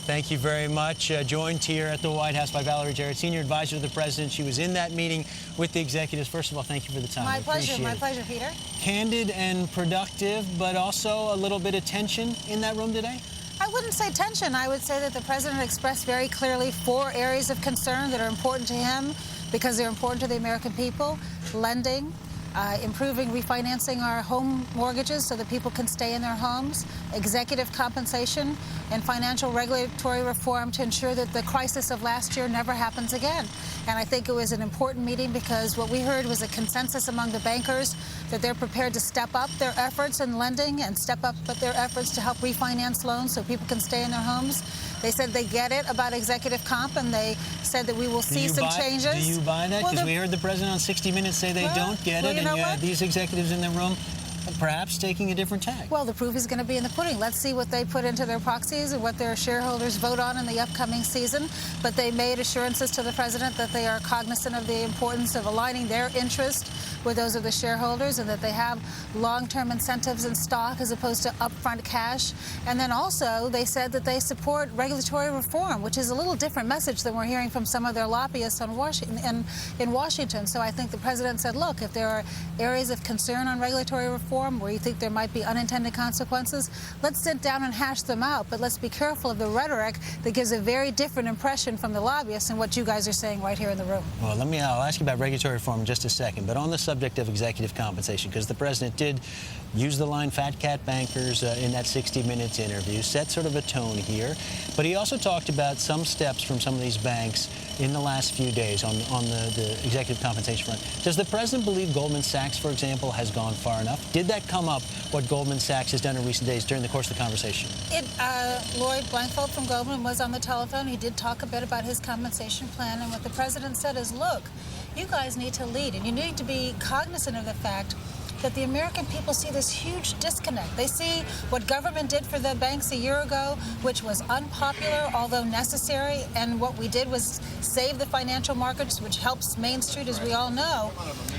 Thank you very much. Joined here at the White House by Valerie Jarrett, Senior Advisor to the President. She was in that meeting with the executives. First of all, thank you for the time. My pleasure, Peter. Candid and productive, but also a little bit of tension in that room today? I wouldn't say tension. I would say that the President expressed very clearly 4 areas of concern that are important to him because they're important to the American people: lending, improving refinancing our home mortgages so that people can stay in their homes, executive compensation, and financial regulatory reform to ensure that the crisis of last year never happens again. And I think it was an important meeting because what we heard was a consensus among the bankers that they're prepared to step up their efforts in lending and step up their efforts to help refinance loans so people can stay in their homes. They said they get it about executive comp, and they said that we will see some changes. Do you buy that? Because we heard the President on 60 Minutes say they don't get it, and you had these executives in the room perhaps taking a different tack. Well, the proof is going to be in the pudding. Let's see what they put into their proxies and what their shareholders vote on in the upcoming season. But they made assurances to the President that they are cognizant of the importance of aligning their interest with those of the shareholders, and that they have long-term incentives in stock as opposed to upfront cash. And then also they said that they support regulatory reform, which is a little different message than we're hearing from some of their lobbyists in Washington. So I think the President said, look, if there are areas of concern on regulatory reform where you think there might be unintended consequences, let's sit down and hash them out. But let's be careful of the rhetoric that gives a very different impression from the lobbyists and what you guys are saying right here in the room. Well, I'll ask you about regulatory reform in just a second. But on the subject of executive compensation, because the President did use the line fat cat bankers in that 60 Minutes interview, set sort of a tone here. But he also talked about some steps from some of these banks in the last few days on the executive compensation front. Does the President believe Goldman Sachs, for example, has gone far enough? Did that come up, what Goldman Sachs has done in recent days during the course of the conversation? Lloyd Blankfeld from Goldman was on the telephone. He did talk a bit about his compensation plan, and what the President said is, look, you guys need to lead, and you need to be cognizant of the fact that the American people see this huge disconnect. They see what government did for the banks a year ago, which was unpopular, although necessary, and what we did was save the financial markets, which helps Main Street, as we all know.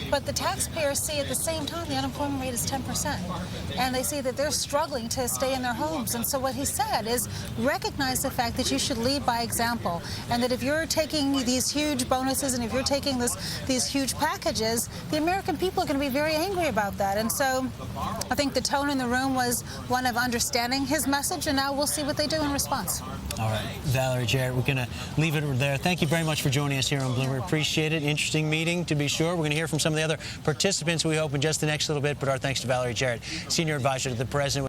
But the taxpayers see at the same time the unemployment rate is 10%, and they see that they're struggling to stay in their homes. And so what he said is recognize the fact that you should lead by example, and that if you're taking these huge bonuses and if you're taking these huge packages, the American people are going to be very angry about that. And so I think the tone in the room was one of understanding his message, and now we'll see what they do in response. All right, Valerie Jarrett, we're going to leave it there. Thank you very much for joining us here on Bloomberg. Appreciate it. Interesting meeting, to be sure. We're going to hear from some of the other participants, we hope, in just the next little bit. But our thanks to Valerie Jarrett, Senior Advisor to the President.